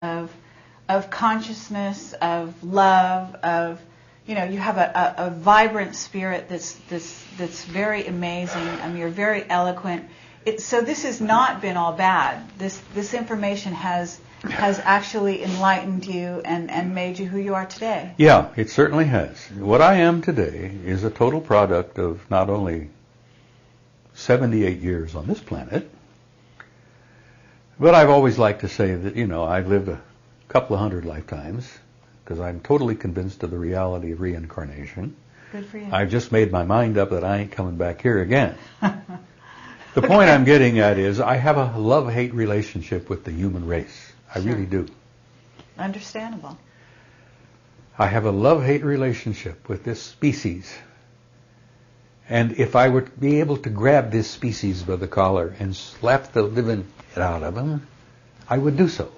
of consciousness, of love, of you have a vibrant spirit that's very amazing. I mean, you're very eloquent. So this has not been all bad. This information has actually enlightened you and made you who you are today. Yeah, it certainly has. What I am today is a total product of not only 78 years on this planet, but I've always liked to say that, I've lived a couple of hundred lifetimes because I'm totally convinced of the reality of reincarnation. Good for you. I've just made my mind up that I ain't coming back here again. The point I'm getting at is I have a love-hate relationship with the human race. I really do. Understandable. I have a love-hate relationship with this species. And if I were to be able to grab this species by the collar and slap the living shit out of them, I would do so.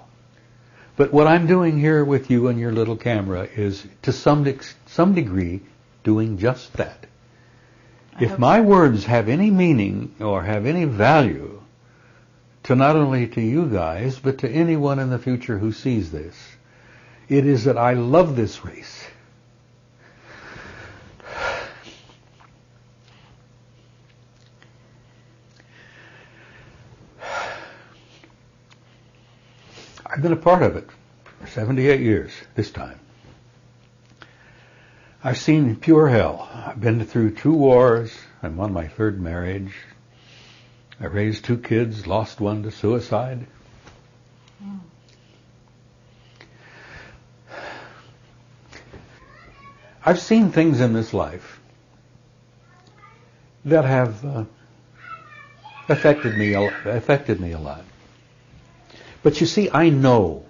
But what I'm doing here with you and your little camera is, to some degree, doing just that. If my words have any meaning or have any value to not only to you guys, but to anyone in the future who sees this, it is that I love this race. I've been a part of it for 78 years this time. I've seen pure hell. I've been through 2 wars. I'm on my 3rd marriage. I raised 2 kids, lost one to suicide. I've seen things in this life that have affected me a lot. But you see, I know.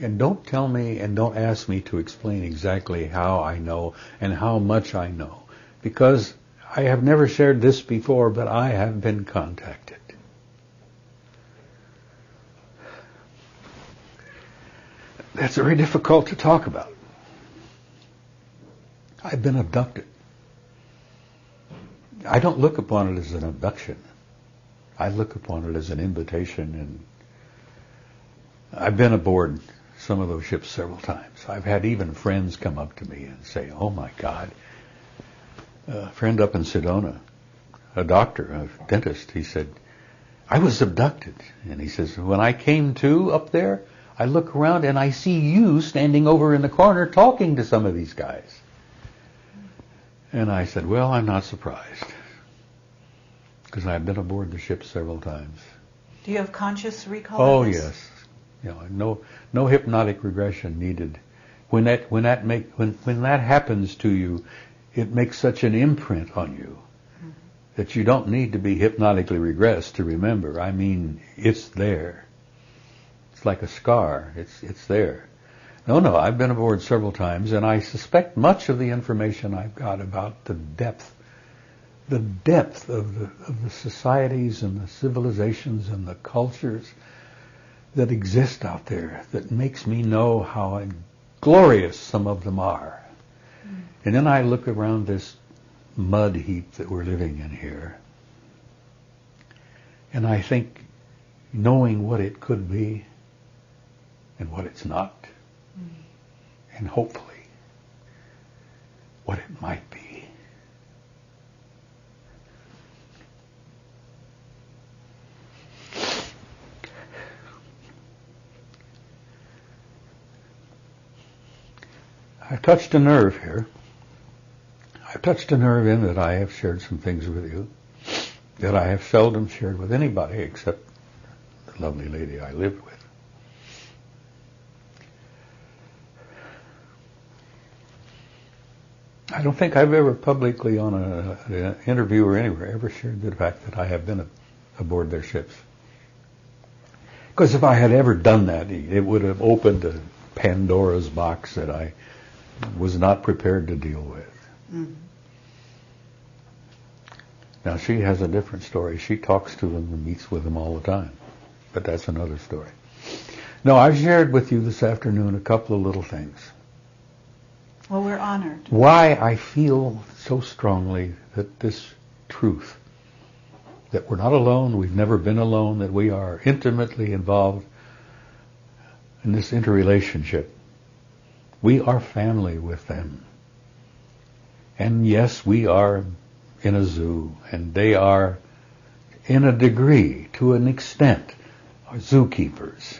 And don't tell me and don't ask me to explain exactly how I know and how much I know. Because I have never shared this before, but I have been contacted. That's very difficult to talk about. I've been abducted. I don't look upon it as an abduction. I look upon it as an invitation, and I've been aboard some of those ships several times. I've had even friends come up to me and say, "Oh my God." A friend up in Sedona, a doctor, a dentist, he said, "I was abducted." And he says, "When I came to up there, I look around and I see you standing over in the corner talking to some of these guys." And I said, "Well, I'm not surprised, because I've been aboard the ship several times." Do you have conscious recall? Oh, yes. No hypnotic regression needed. When that happens to you, it makes such an imprint on you that you don't need to be hypnotically regressed to remember. I mean, it's there. It's like a scar. It's there. No, I've been aboard several times, and I suspect much of the information I've got about the depth of the societies and the civilizations and the cultures that exist out there, that makes me know how glorious some of them are. And then I look around this mud heap that we're living in here, and I think, knowing what it could be and what it's not, and hopefully what it might be. I've touched a nerve here. I've touched a nerve in that I have shared some things with you that I have seldom shared with anybody except the lovely lady I lived with. I don't think I've ever publicly on an interview or anywhere ever shared the fact that I have been aboard their ships. Because if I had ever done that, it would have opened a Pandora's box that I was not prepared to deal with. Mm-hmm. Now, she has a different story. She talks to them and meets with them all the time. But that's another story. No, I've shared with you this afternoon a couple of little things. Well, we're honored. Why I feel so strongly that this truth, that we're not alone, we've never been alone, that we are intimately involved in this interrelationship. We are family with them. And yes, we are in a zoo, and they are, in a degree, to an extent, are zookeepers.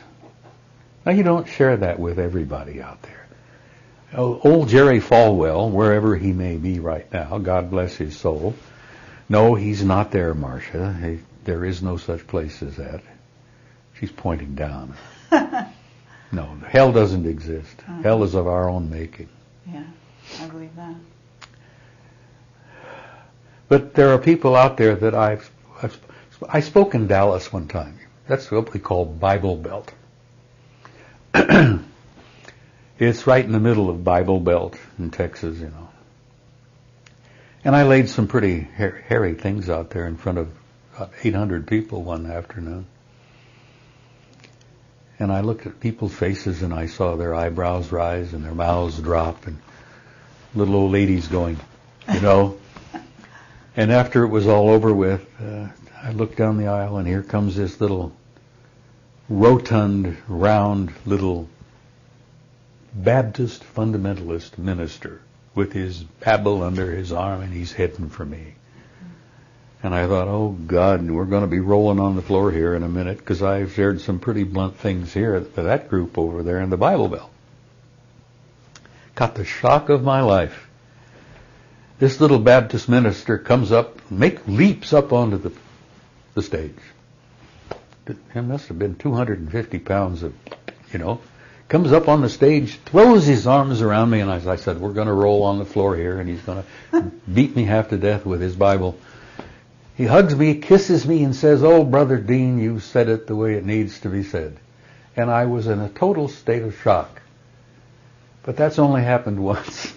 Now, you don't share that with everybody out there. Old Jerry Falwell, wherever he may be right now, God bless his soul. No, he's not there, Marcia. There is no such place as that. She's pointing down. No, hell doesn't exist. Hell is of our own making. Yeah, I believe that. But there are people out there that I spoke in Dallas one time. That's what we call Bible Belt. It's right in the middle of Bible Belt in Texas, you know. And I laid some pretty hairy things out there in front of about 800 people one afternoon. And I looked at people's faces and I saw their eyebrows rise and their mouths drop and little old ladies going, you know. And after it was all over with, I looked down the aisle and here comes this little rotund, round little Baptist fundamentalist minister with his Bible under his arm, and he's heading for me. And I thought, oh God, we're going to be rolling on the floor here in a minute, because I've shared some pretty blunt things here for that group over there in the Bible Belt. Got the shock of my life. This little Baptist minister comes up, leaps up onto the stage. It must have been 250 pounds of, you know, comes up on the stage, throws his arms around me, and as I said, we're going to roll on the floor here, and he's going to beat me half to death with his Bible. He hugs me, kisses me, and says, oh, Brother Dean, you said it the way it needs to be said. And I was in a total state of shock. But that's only happened once.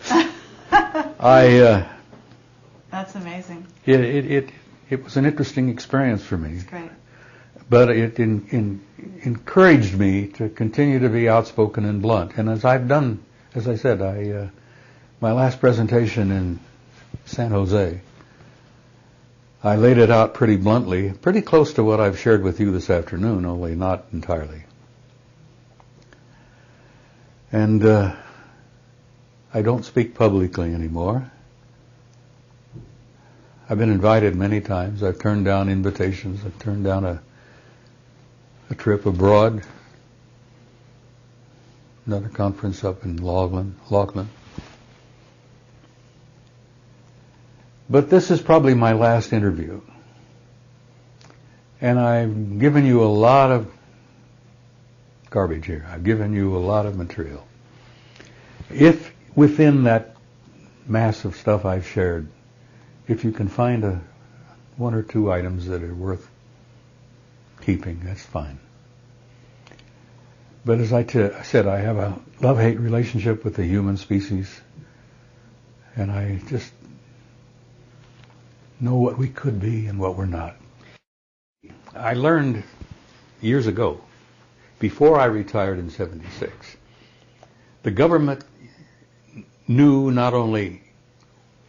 That's amazing. It was an interesting experience for me. That's great. But it encouraged me to continue to be outspoken and blunt. And as I've done, as I said, my last presentation in San Jose, I laid it out pretty bluntly, pretty close to what I've shared with you this afternoon, only not entirely. And I don't speak publicly anymore. I've been invited many times. I've turned down invitations. I've turned down a trip abroad, another conference up in Lachlan. But this is probably my last interview. And I've given you a lot of garbage here. I've given you a lot of material. If within that mass of stuff I've shared, if you can find one or two items that are worth keeping, that's fine. But as I said, I have a love-hate relationship with the human species, and I just know what we could be and what we're not. I learned years ago, before I retired in 76, the government knew not only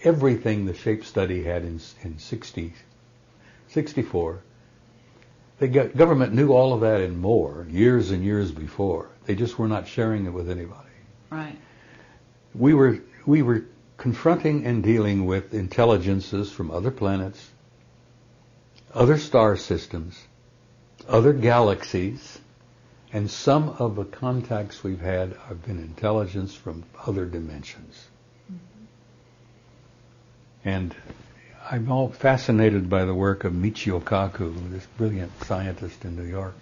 everything the shape study had in 64, the government knew all of that and more years and years before. They just were not sharing it with anybody. Right. We were confronting and dealing with intelligences from other planets, other star systems, other galaxies, and some of the contacts we've had have been intelligence from other dimensions. Mm-hmm. And I'm all fascinated by the work of Michio Kaku, this brilliant scientist in New York,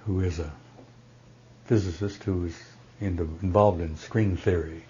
who is a physicist who is involved in string theory.